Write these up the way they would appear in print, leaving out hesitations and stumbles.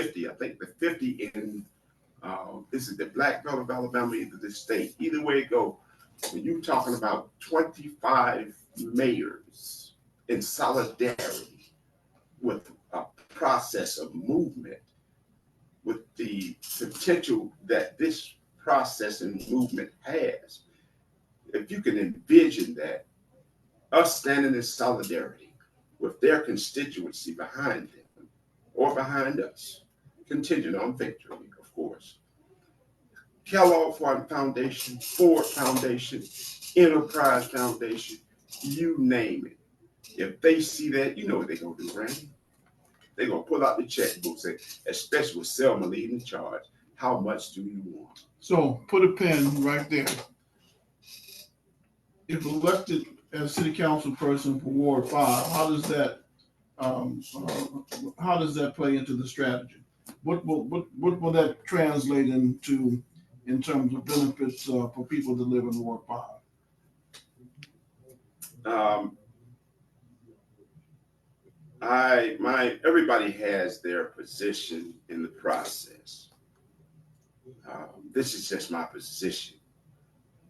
50. I think the 50 in this is the Black Belt of Alabama, either the state. Either way it go, when you're talking about 25 mayors in solidarity with a process of movement, with the potential that this process and movement has, if you can envision that, us standing in solidarity with their constituency behind them or behind us, contingent on victory, of course. Kellogg Foundation, Ford Foundation, Enterprise Foundation, you name it. If they see that, you know what they're going to do, Randy? They're going to pull out the checkbook, say, especially with Selma leading the charge, how much do you want? So put a pin right there. If elected as city council person for Ward 5, how does that play into the strategy? What will that translate into in terms of benefits for people that live in Ward 5? Everybody has their position in the process. This is just my position.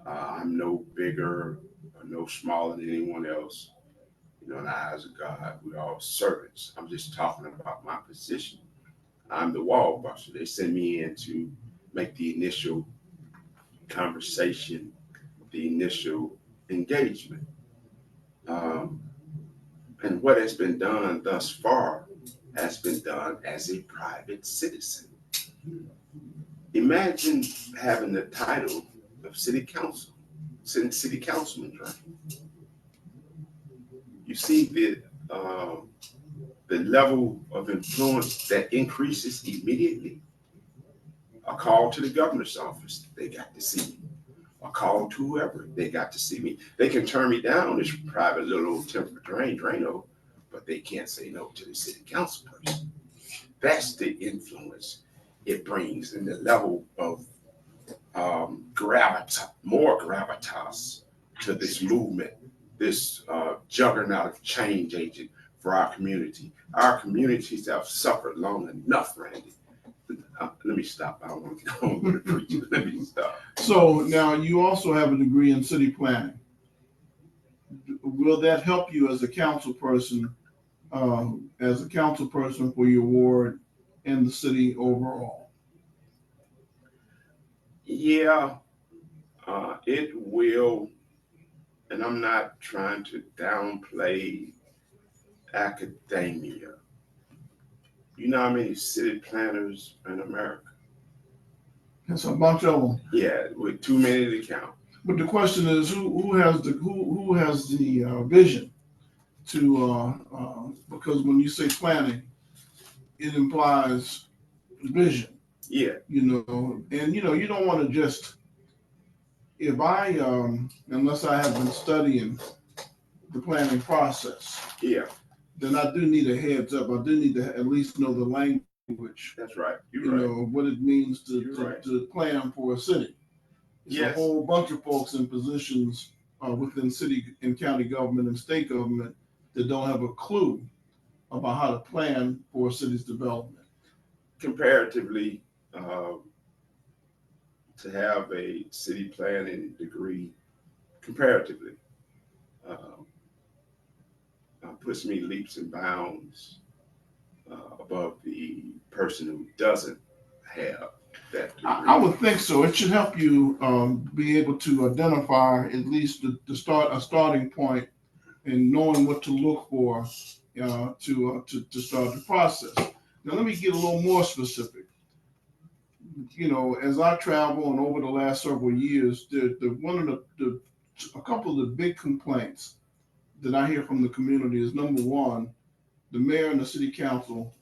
I'm no bigger or no smaller than anyone else. You know, in the eyes of God, we're all servants. I'm just talking about my position. I'm the wall buster. They send me in to make the initial conversation, the initial engagement. And what has been done thus far has been done as a private citizen. Imagine having the title of city councilman, right? You see the level of influence that increases immediately. A call to the governor's office, they got to see me. A call to whoever, they got to see me. They can turn me down as private little old Timfriedt Drane, but they can't say no to the city council person. That's the influence it brings and the level of more gravitas to this movement, this juggernaut of change agent for our community. Our communities have suffered long enough, Randy. Let me stop. I don't want to preach. Let me stop. So now you also have a degree in city planning. Will that help you as a council person for your ward and the city overall? Yeah, it will. And I'm not trying to downplay academia. You know how many city planners in America? That's a bunch of them. Yeah, with too many to count. But the question is, who has the vision to because when you say planning, it implies vision. Yeah. You know, and you don't want to just, if I unless I have been studying the planning process. Yeah. Then I do need a heads up. I do need to at least know the language. That's right. You know what it means to plan for a city. It's a whole bunch of folks in positions within city and county government and state government that don't have a clue about how to plan for a city's development. Comparatively, to have a city planning degree, comparatively, puts me leaps and bounds above the person who doesn't have that degree. I would think so. It should help you be able to identify at least a starting point and knowing what to look for to start the process. Now, let me get a little more specific. You know, as I travel and over the last several years, a couple of the big complaints that I hear from the community is, number one, the mayor and the city council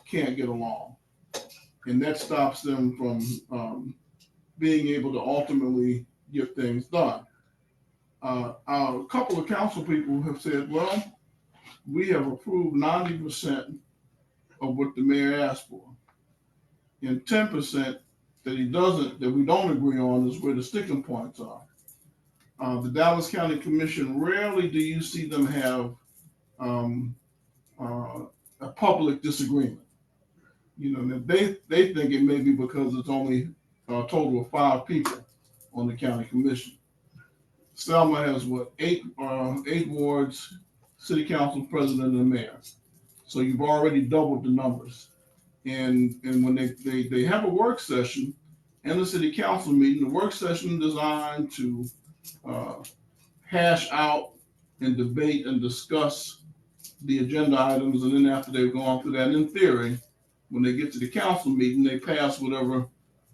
can't get along. And that stops them from being able to ultimately get things done. A couple of council people have said, well, we have approved 90% of what the mayor asked for. And 10% that we don't agree on is where the sticking points are. The Dallas County Commission, rarely do you see them have a public disagreement. You know, that they think it may be because it's only a total of 5 people on the county commission. Selma has what, eight wards, city council president and mayor. So you've already doubled the numbers. And when they have a work session and the city council meeting, the work session designed to uh, hash out and debate and discuss the agenda items, and then after they've gone through that, in theory, when they get to the council meeting, they pass whatever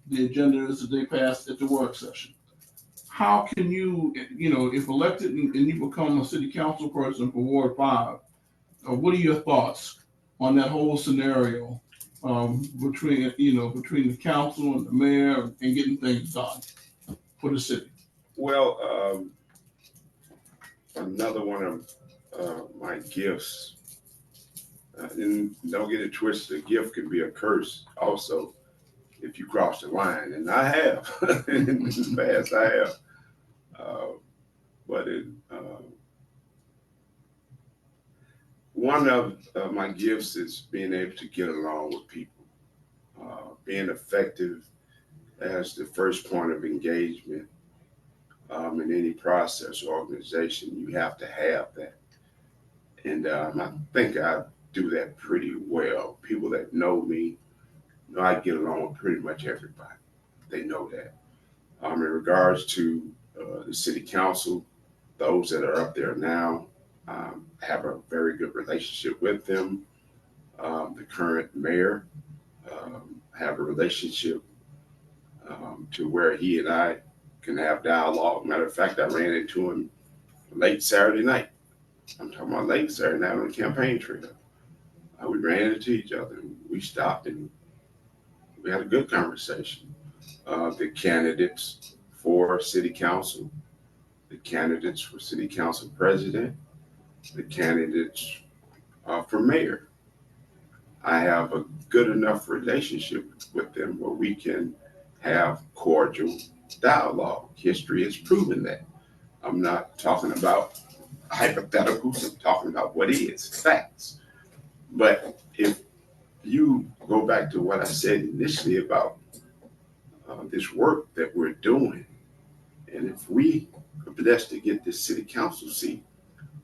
the agenda is that they passed at the work session. How can you, if elected and you become a city council person for Ward 5, what are your thoughts on that whole scenario between the council and the mayor and getting things done for the city? Well, another one of my gifts, and don't get it twisted, a gift can be a curse also if you cross the line, and I have in the past. I have, but one of my gifts is being able to get along with people, being effective as the first point of engagement in any process or organization. You have to have that, and I think I do that pretty well. People that know me know I get along with pretty much everybody. They know that. In regards to the city council, those that are up there now, have a very good relationship with them. The current mayor, have a relationship to where he and I can have dialogue. Matter of fact, I ran into him late Saturday night. I'm talking about late Saturday night on the campaign trail. We ran into each other. We stopped and we had a good conversation. The candidates for city council, the candidates for city council president, the candidates for mayor. I have a good enough relationship with them where we can have cordial dialogue. History has proven that. I'm not talking about hypotheticals, I'm talking about what is, facts. But if you go back to what I said initially about this work that we're doing, and if we are blessed to get this city council seat,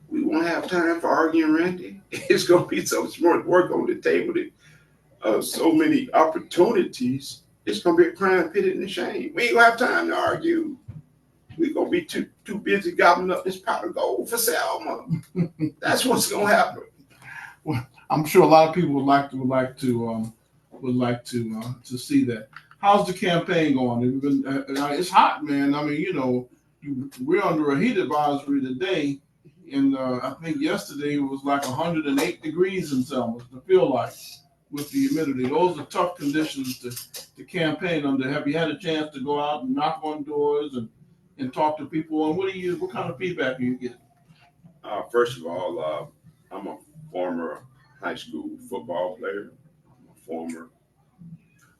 we won't have time for arguing, Randy. It's going to be so much more work on the table, so many opportunities. It's going to be a crime pitted in the shame. We ain't going to have time to argue. We're going to be too busy gobbling up this pot of gold for Selma. That's what's going to happen. Well, I'm sure a lot of people would like to see that. How's the campaign going? It's hot, man. I mean, we're under a heat advisory today, and I think yesterday it was like 108 degrees in Selma. To feel like with the humidity, those are tough conditions to campaign under. Have you had a chance to go out and knock on doors and talk to people? And what kind of feedback are you getting? First of all, I'm a former high school football player. I'm a former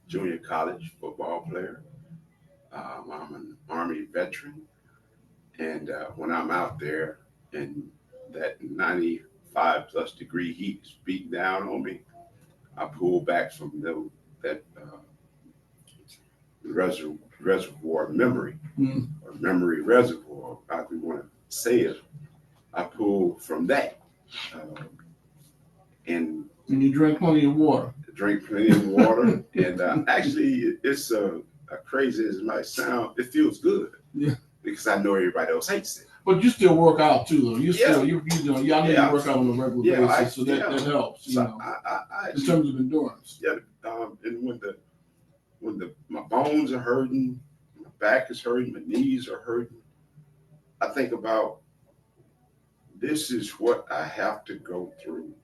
junior college football player. I'm an Army veteran. And when I'm out there and that 95 plus degree heat is beating down on me, I pull back from that reservoir memory, or memory reservoir, however you want to say it. I pull from that. And you drink plenty of water. Drink plenty of water. And actually, it's crazy as it might sound, it feels good. Yeah. Because I know everybody else hates it. But you still work out too, though. Y'all need to work out on a regular basis, so that helps. In terms of endurance. Yeah, and when my bones are hurting, my back is hurting, my knees are hurting, I think about this is what I have to go through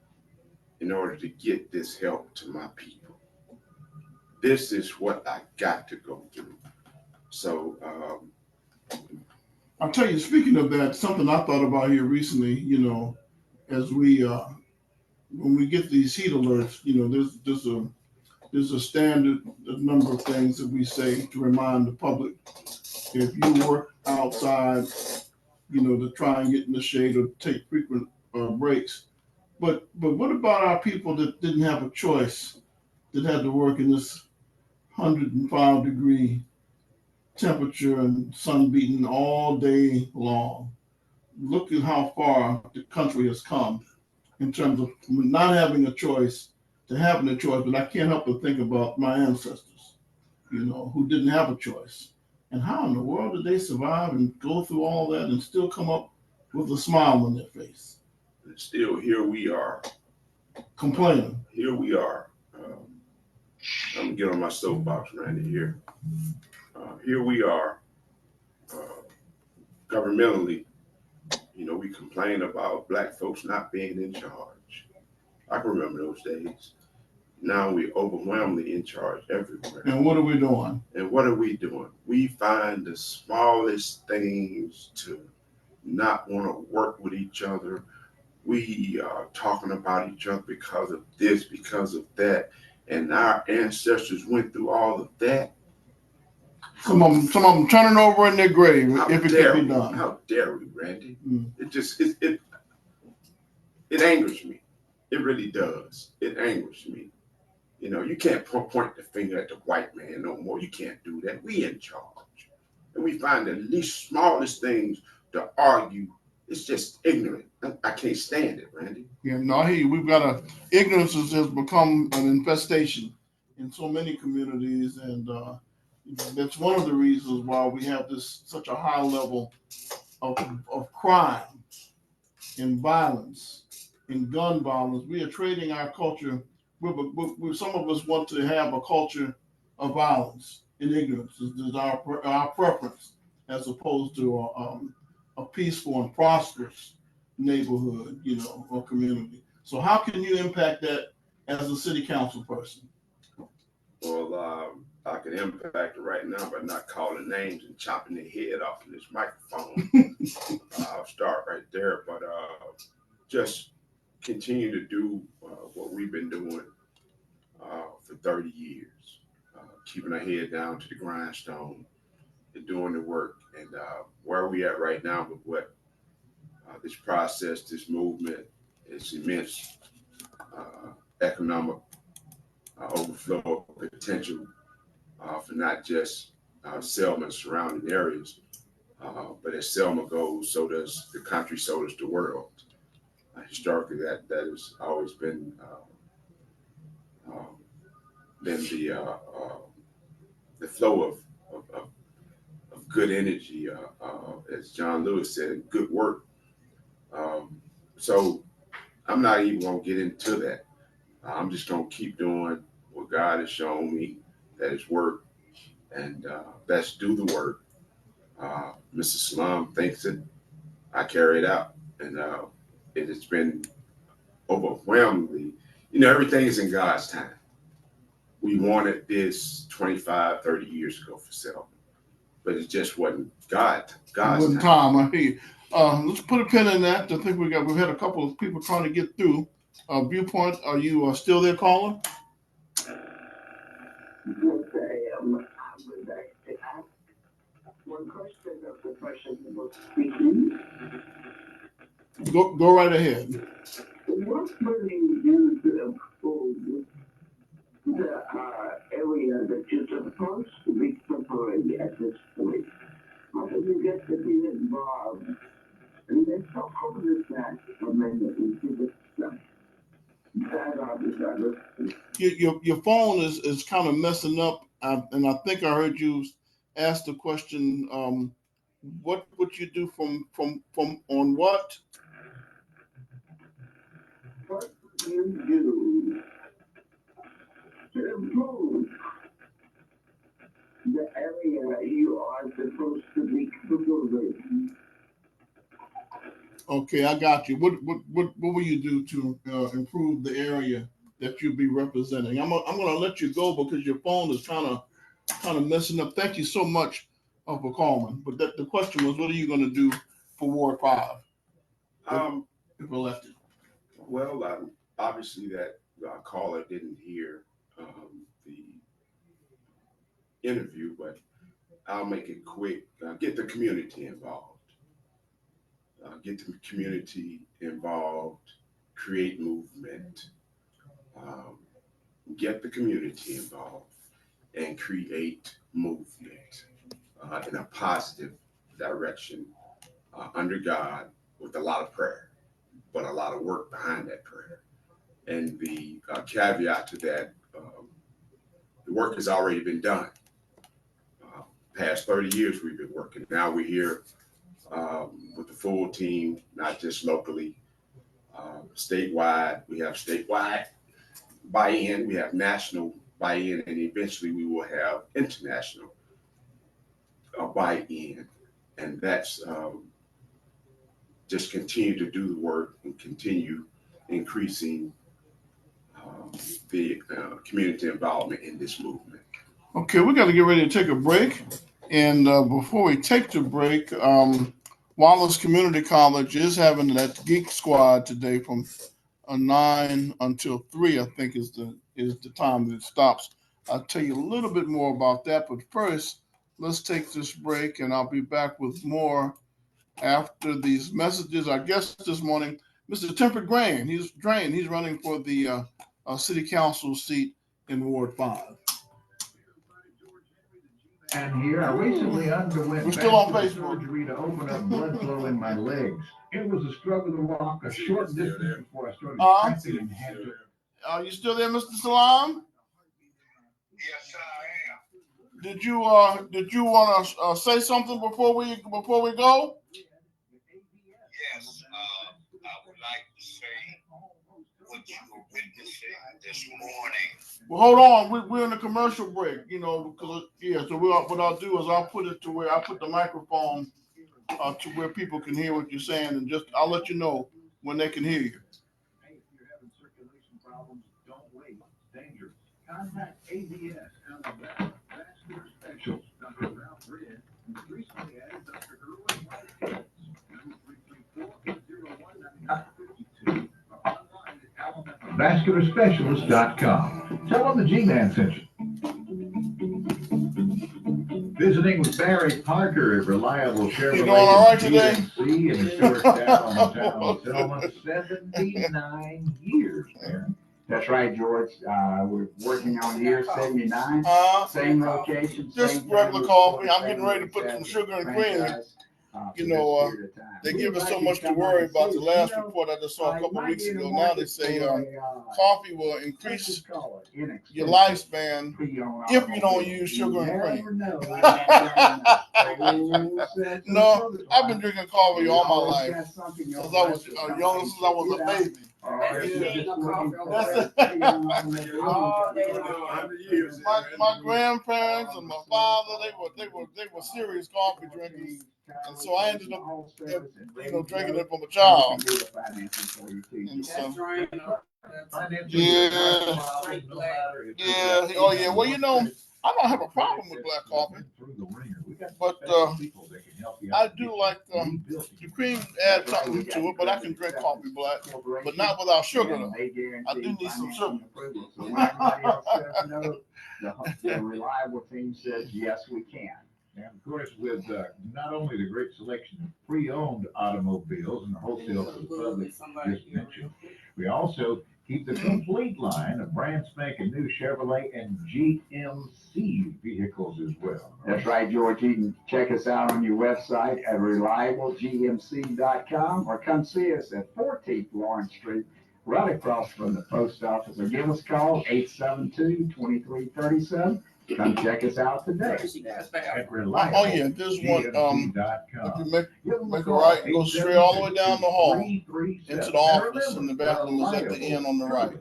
in order to get this help to my people. This is what I got to go through. So. I'll tell you, speaking of that, something I thought about here recently, as when we get these heat alerts, there's a standard number of things that we say to remind the public. If you work outside, to try and get in the shade or take frequent breaks. But what about our people that didn't have a choice that had to work in this 105-degree temperature and sun beating all day long. Look at how far the country has come in terms of not having a choice to having a choice. But I can't help but think about my ancestors, who didn't have a choice. And how in the world did they survive and go through all that and still come up with a smile on their face? And still, here we are. Complaining. Here we are. I'm going to get on my soapbox, Randy, here. Here we are, governmentally, we complain about black folks not being in charge. I can remember those days. Now we're overwhelmingly in charge everywhere. And what are we doing? And what are we doing? We find the smallest things to not want to work with each other. We are talking about each other because of this, because of that. And our ancestors went through all of that. Some of them turning over in their grave if it can be done. How dare we, Randy? It angers me. It really does. It angers me. You can't point the finger at the white man no more. You can't do that. We in charge. And we find the least smallest things to argue. It's just ignorant. I can't stand it, Randy. Yeah, no, I hear you. We've got ignorance has become an infestation in so many communities, and that's one of the reasons why we have such a high level of crime and violence and gun violence. We are trading our culture. Some of us want to have a culture of violence and ignorance. This is our preference, as opposed to a peaceful and prosperous neighborhood, or community. So how can you impact that as a city council person? Well, I can impact it right now by not calling names and chopping their head off in this microphone. I'll start right there, but just continue to do what we've been doing for 30 years, keeping our head down to the grindstone and doing the work. And where we at right now with what this process, this movement, is immense economic overflow potential for not just Selma and surrounding areas, but as Selma goes, so does the country, so does the world. Historically, that has always been the flow of good energy, as John Lewis said, good work. So I'm not even going to get into that. I'm just going to keep doing what God has shown me that is work, and that's do the work. Mrs. Slum thinks it, I carry it out, and it has been overwhelmingly, everything is in God's time. We wanted this 25, 30 years ago for Selma, but it just wasn't God's time. I hear you. Let's put a pin in that. I think we've had a couple of people trying to get through. Viewpoint, are you still there, caller? Yes, I am. I would like to ask one question of the person who was speaking. Go right ahead. What will you do to improve the area that you're supposed to be temporary at this point? How do you get to be involved? And let's talk over this last amendment and see this stuff. Your phone is kind of messing up, and I think I heard you ask the question. What would you do from on what? What do you do to improve the area you are supposed to be controlling? Okay, I got you. What will you do to improve the area that you'll be representing? I'm gonna let you go because your phone is kind of messing up. Thank you so much for calling. But the question was, what are you going to do for Ward 5 if elected? Well, obviously that caller didn't hear the interview, but I'll make it quick. Get the community involved. Create movement. get the community involved, and create movement in a positive direction under God with a lot of prayer, but a lot of work behind that prayer. And the caveat to that, the work has already been done. Past 30 years we've been working. Now we're here with the full team, not just locally, statewide. We have statewide buy-in, we have national buy-in, and eventually we will have international buy-in. And that's just continue to do the work and continue increasing the community involvement in this movement. Okay, we got to get ready to take a break. And before we take the break, Wallace Community College is having that Geek Squad today from 9 until 3, I think is the time that it stops. I'll tell you a little bit more about that. But first, let's take this break, and I'll be back with more after these messages. Our guest this morning, Mr. Timfriedt Drane. He's running for the city council seat in Ward 5. And here, I recently underwent We're still on vascular Facebook. surgery to open up blood flow in my legs. It was a struggle to walk a short distance before I started cramping and had to. Are you still there, Mr. Salam? Yes, I am. Did you want to say something before we go? Yes, I would like to say what you were witnessing this morning. Well, hold on. We're in a commercial break, because so what I'll do is I'll put it to where I put the microphone to where people can hear what you're saying, and I'll let you know when they can hear you. Hey, if you're having circulation problems, don't wait. It's dangerous. Contact ABS Alabama Vascular Specialist, Dr. Ralph Red, and recently added Dr. Irwin White. 334-401-9952. Online at alabamaVascularSpecialist.com. Tell them the G-Man sent you. Visiting with Barry Parker at Reliable Chevrolet. You doing all right today? GMC and historic downtown Selma. 79 years, man. That's right, George. We're working on year 79. Same location. Just same regular time, coffee. I'm same getting ready to put some sugar and cream in. franchise, for You this know, period of time. They give us so We'd much like to come worry out and about. see The us. last You know, report I just saw a you couple might weeks be in the ago. Now they market say for coffee will let's increase just call it inexpensive your lifespan pre-owned if you don't automobile. use sugar and You cream. never know. You never know. No, I've been drinking coffee You all my always life got something since I you'll was like to young, since I was a check it out. baby. Or if you're just looking for That's a it. pre-owned automobile, Oh, they do. 100 years. My grandparents and my father, they were serious coffee drinkers, and so I ended up, drinking it from a child. And so, yeah. Oh yeah. Well, I don't have a problem with black coffee, but I do like the cream adds something to it. But I can drink coffee black, but not without sugar though. I do need some sugar. So when everybody else says no, the reliable team says yes, we can. And of course, with not only the great selection of pre-owned automobiles and the wholesale to the public just mentioned, we also keep the complete line of brand spanking new Chevrolet and GMC vehicles as well. That's right, George. You can check us out on your website at reliablegmc.com or come see us at 14th Lawrence Street, right across from the post office, or give us a call, 872-2337. Come check us out today. At Reliable Oh yeah, there's one. If GMC.com. you make a right, go straight all the way down the hall into the office, and the bathroom is at the end on the right.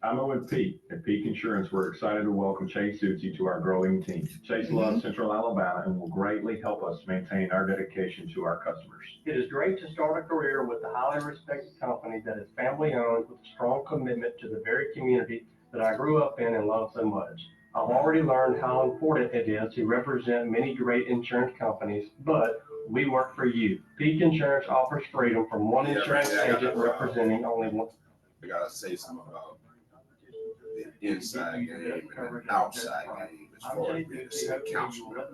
I'm Owen Peak. At Peak Insurance, we're excited to welcome Chase Sutsy to our growing team. Chase loves Central Alabama and will greatly help us maintain our dedication to our customers. It is great to start a career with a highly respected company that is family-owned with a strong commitment to the very community that I grew up in and love so much. I've already learned how important it is to represent many great insurance companies, but we work for you. Peak Insurance offers freedom from one insurance agent representing only one. I gotta say something about the inside game and the outside game as far as being a city council member.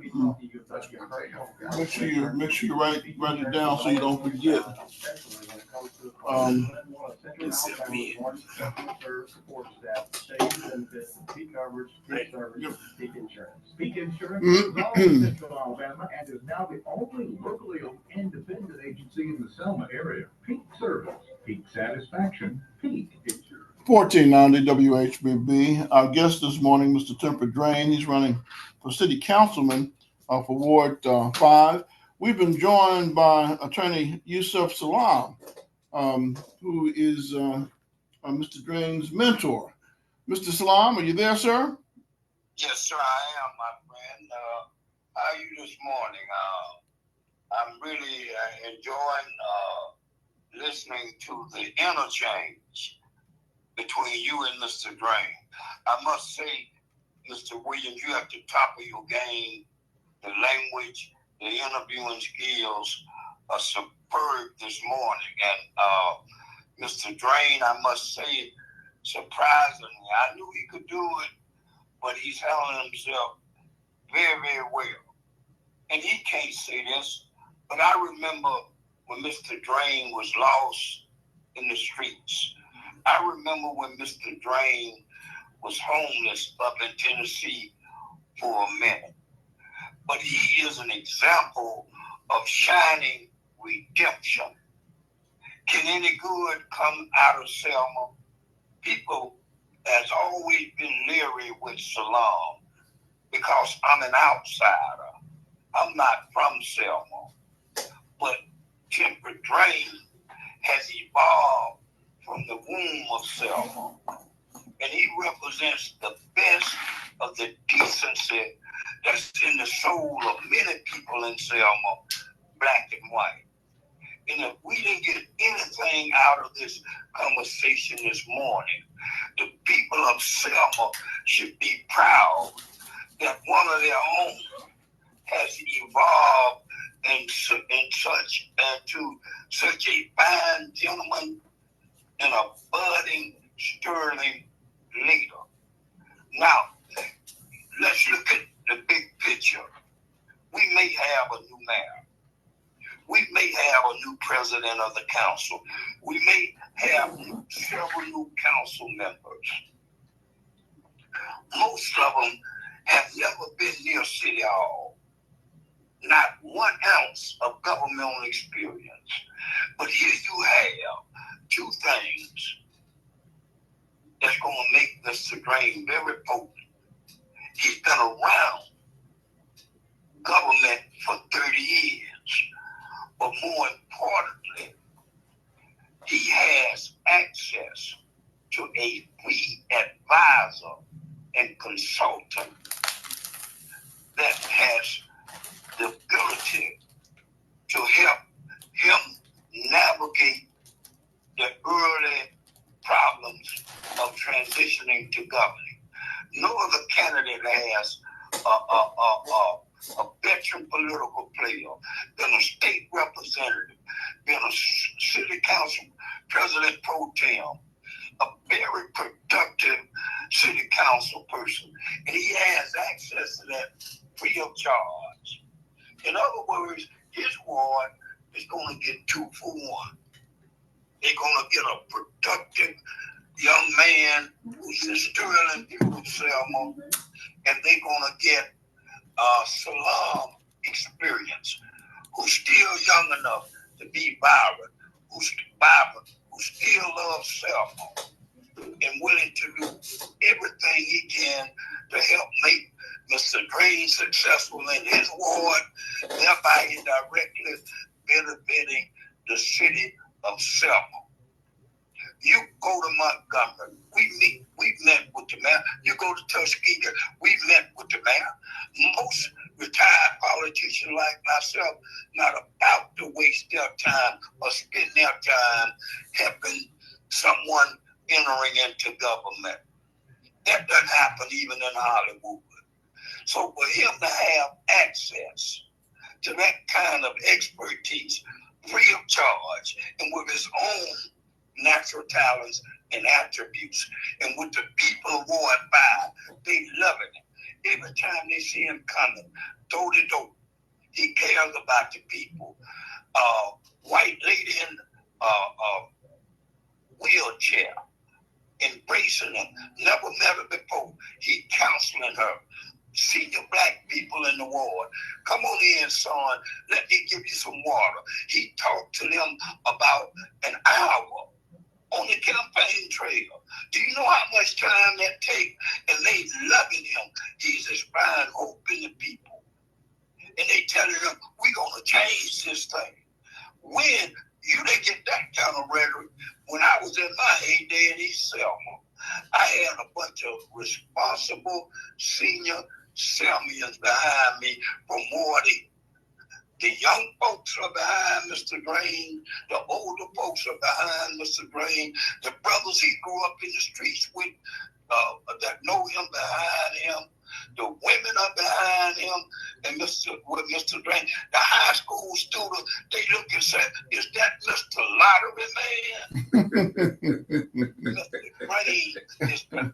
That's one thing I forgot. Make sure you write it down so you don't forget. It's a win. Peak Insurance is all in Central Alabama and is now the only locally owned independent agency in the Selma area. Peak service, peak satisfaction, Peak Insurance. 1490 WHBB. Our guest this morning, Mr. Timfriedt Drane. He's running for city councilman for Ward 5. We've been joined by Attorney Yusuf Salam, who is Mr. Drane's mentor. Mr. Salam, are you there, sir? Yes, sir, I am, my friend. How are you this morning? I'm really enjoying listening to the interchange between you and Mr. Drane. I must say, Mr. Williams, you at the top of your game. The language, the interviewing skills are superb this morning. And Mr. Drane, I must say, surprisingly, I knew he could do it, but he's handling himself very, very well. And he can't say this, but I remember when Mr. Drane was lost in the streets. I remember when Mr. Drane was homeless up in Tennessee for a minute. But he is an example of shining redemption. Can any good come out of Selma? People has always been leery with Salam because I'm an outsider. I'm not from Selma. But Timfriedt Drane has evolved from the womb of Selma. And he represents the best of the decency that's in the soul of many people in Selma, black and white. And if we didn't get anything out of this conversation this morning, the people of Selma should be proud that one of their own has evolved into such a fine gentleman and a budding, sterling leader. Now, let's look at the big picture. We may have a new mayor. We may have a new president of the council. We may have several new council members. Most of them have never been near City Hall. Not 1 ounce of governmental experience. But here you have 2 things that's going to make Mr. Drane very potent. He's been around government for 30 years. But more importantly, he has access to a free advisor and consultant that has the ability to help him navigate the early problems of transitioning to governing. No other candidate has a veteran political player, been a state representative, been a city council president pro tem, a very productive city council person, and he has access to that free of charge. In other words, his ward is going to get 2 for 1. They're going to get a productive young man who's in Sterling, Selma, and they're going to get Salam experience, who's still young enough to be vibrant, who's still loves Selma, and willing to do everything he can to help make Mr. Drane successful in his ward, thereby indirectly benefiting the city of Selma. You go to Montgomery, we've met with the mayor. You go to Tuskegee, we've met with the mayor. Most retired politicians like myself not about to waste their time or spend their time helping someone entering into government. That doesn't happen even in Hollywood. So for him to have access to that kind of expertise, free of charge, and with his own natural talents and attributes. And with the people of Ward 5, they love it. Every time they see him coming, door to door, he cares about the people. White lady in wheelchair, embracing him. Never met her before. He counseling her. Senior black people in the ward. Come on in, son. Let me give you some water. He talked to them about an hour on the campaign trail. Do you know how much time that takes? And they loving him. He's inspiring hope in the people. And they telling him, we're going to change this thing. When you didn't get that kind of rhetoric, when I was in my heyday in East Selma, I had a bunch of responsible senior Selmians behind me from Morty. The young folks are behind Mr. Drane. The older folks are behind Mr. Drane. The brothers he grew up in the streets with that know him behind him. The women are behind him and Mr. Drane. The high school students, they look and say, is that Mr. Lottery Man? Mr. Drane is the man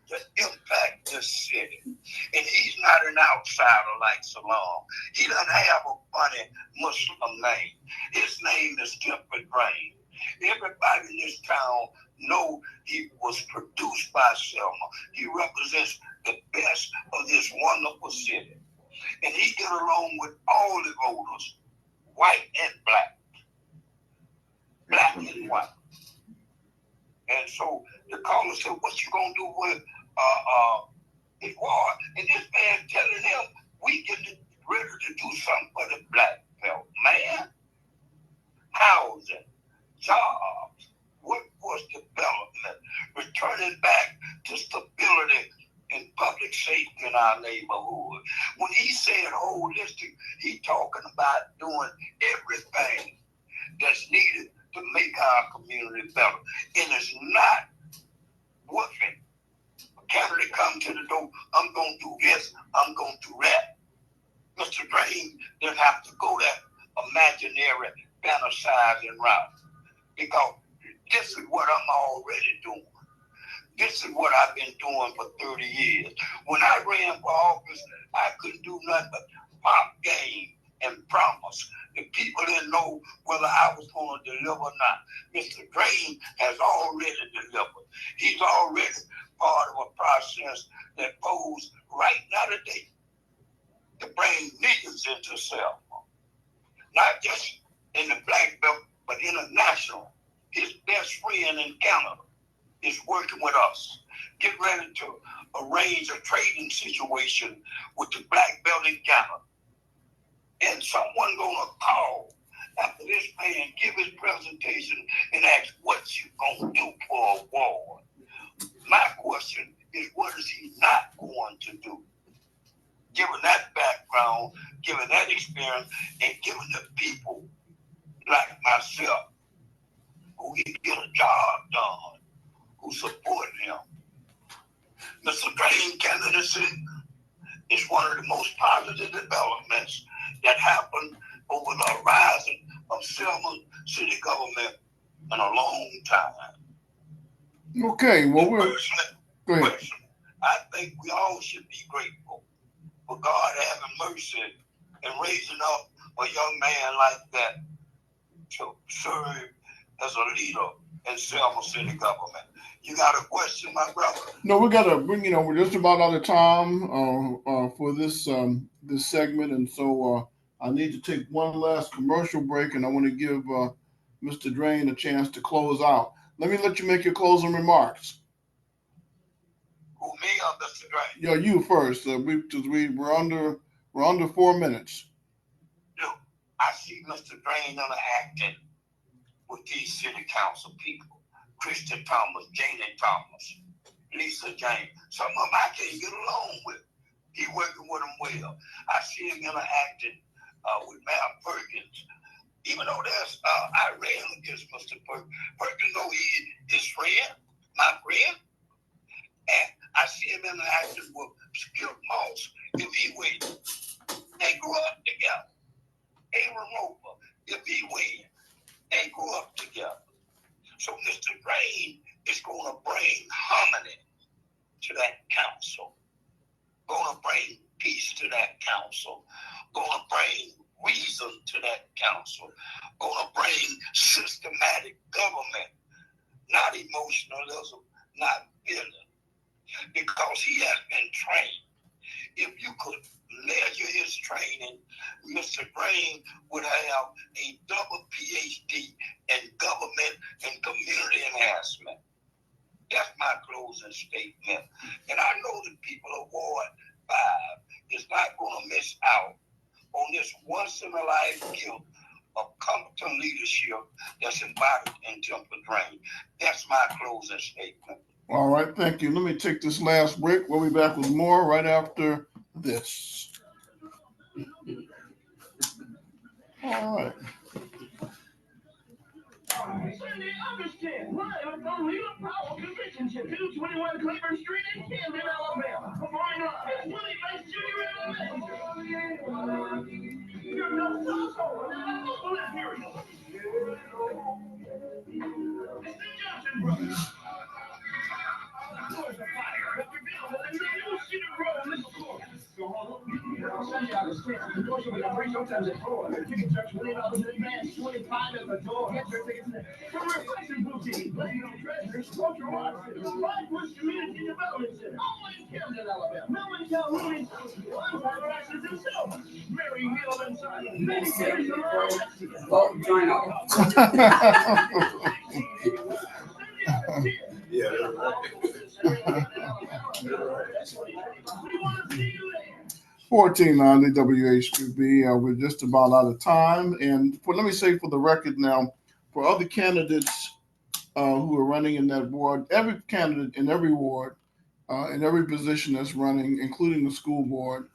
to impact this city. And he's not an outsider like Salon. He doesn't have a funny Muslim name. His name is Timfriedt. Everybody in this town know he was produced by Selma. He represents the best of this wonderful city. And he get along with all the voters, white and black. Black and white. And so the caller said, what you gonna do with his ward? And this man telling him, we getting ready to do something for the black belt. Man, housing, jobs, workforce development, returning back to stability and public safety in our neighborhood. When he said holistic, he talking about doing everything that's needed to make our community better. And it's not working. A candidate come to the door, I'm going to do this, I'm going to do that. Mr. Drane didn't have to go that imaginary fantasizing route. Because this is what I'm already doing. This is what I've been doing for 30 years. When I ran for office, I couldn't do nothing but pop game and promise. The people didn't know whether I was going to deliver or not. Mr. Drane has already delivered. He's already part of a process that goes right now today to bring millions into Selma. Not just in the black belt, but international. His best friend in Canada is working with us. Get ready to arrange a trading situation with the black belt in Canada. And someone gonna call after this man give his presentation and ask, what you gonna do for a war? My question is, what is he not going to do? Given that background, given that experience, and given the people like myself who can get a job done, who support him. Mr. Drane candidacy is one of the most positive developments that happened over the horizon of Selma city government in a long time. Okay, well, go ahead. I think we all should be grateful for God having mercy and raising up a young man like that to serve as a leader in Selma city government. You got a question, my brother? No, we're just about out of time for this this segment, and so I need to take one last commercial break, and I want to give Mr. Drane a chance to close out. Let you make your closing remarks. Who, me or Mr. Drane? Yeah, you first. We're under 4 minutes. Look, I see Mr. Drane interacting with these city council people. Christian Thomas, Janie Thomas, Lisa James. Some of them I can't get along with. He working with them well. I see him interacting with Mayor Perkins. Even though there's, I ran against Mr. Perkins. Perkins know he his friend, my friend. And I see him interacting with Skip Moss, if he wins. They grew up together. Aaron Roper, if he wins. They grew up together. So Mr. Drane It's going to bring harmony to that council. Going to bring peace to that council. Going to bring reason to that council. Going to bring systematic government, not emotionalism, not feeling, because he has been trained. If you could measure his training, Mr. Drane would have a double PhD in government and community enhancement. That's my closing statement. And I know that people of Ward 5 is not going to miss out on this once-in-a-life gift of competent leadership that's embodied in Timfriedt. That's my closing statement. All right, thank you. Let me take this last break. We'll be back with more right after this. All right. Sunday, understand. Live from Legal Power Convention Center, 221 Claiborne Street in Camden, Alabama. Performing live, Willie Banks Jr. and You're no so-so, let's hear it. It's the Johnson Brothers. Doors of fire, but revealed in the new city road, Little Court. Sunday, understand. The doors will be open sometimes at 4. Ticket charge $20 in advance, 25 at the door. Get your tickets now. From Reflection Boutique, Latino Treasures, Cultural Arts Center, Brightwood Community Development Center, all in Camden, Alabama. Melvin Calhoun, one Tyler Ashes himself, Mary Hill and Simon. Many cities around. Vote Drano. Yeah, that's right. 1490 WHQB. We're just about out of time. And let me say for the record now, for other candidates who are running in that ward, every candidate in every ward, in every position that's running, including the school board,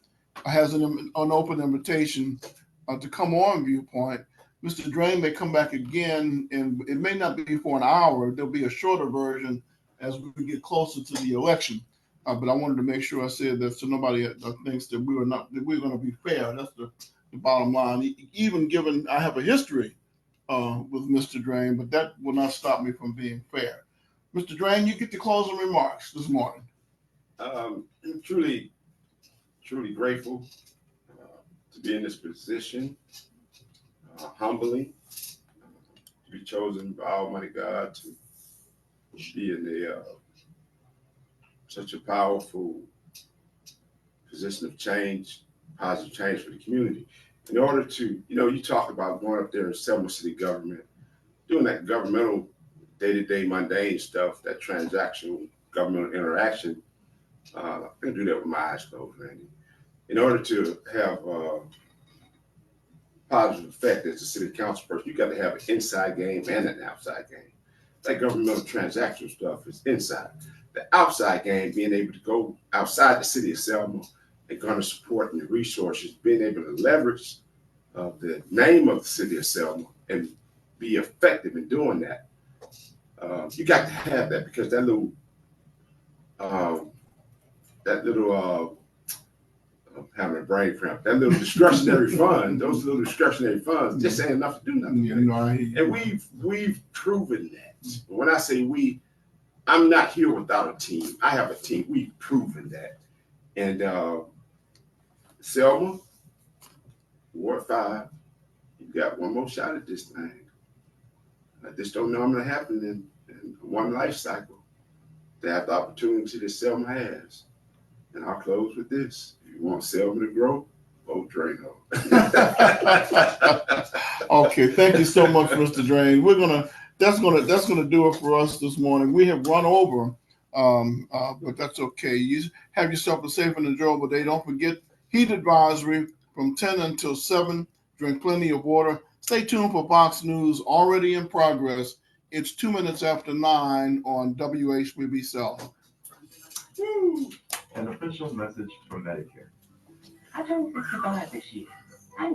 has an open invitation to come on Viewpoint. Mr. Drane may come back again, and it may not be for an hour. There'll be a shorter version as we get closer to the election. But I wanted to make sure I said that so nobody thinks that we're going to be fair. That's the bottom line. Even given I have a history with Mr. Drane, but that will not stop me from being fair. Mr. Drane, you get the closing remarks this morning. I'm truly grateful to be in this position, humbly to be chosen by Almighty God to be in such a powerful position of change, positive change for the community. In order to, you talk about going up there in Selma city government, doing that governmental day-to-day mundane stuff, that transactional governmental interaction. I can do that with my eyes closed, Randy. In order to have a positive effect as a city council person, you got to have an inside game and an outside game. That governmental transactional stuff is inside. The outside game, being able to go outside the city of Selma and garner support and the resources, being able to leverage the name of the city of Selma and be effective in doing that. You got to have that because that little I'm having a brain cramp. That little discretionary fund, those little discretionary funds, just ain't enough to do nothing. And we've proven that. When I say we, I'm not here without a team. I have a team. We've proven that. And Selma, Ward 5, you got one more shot at this thing. I just don't know going to happen in one life cycle to have the opportunity that Selma has. And I'll close with this. If you want Selma to grow, vote Drane. Okay, thank you so much, Mr. Drane. That's gonna do it for us this morning. We have run over, but that's okay. You have yourself a safe and enjoyable day. Don't forget heat advisory from 10 until 7. Drink plenty of water. Stay tuned for Fox News already in progress. It's 2 minutes after 9 on WHBB Selma. An official message from Medicare. I turned 55 this year. I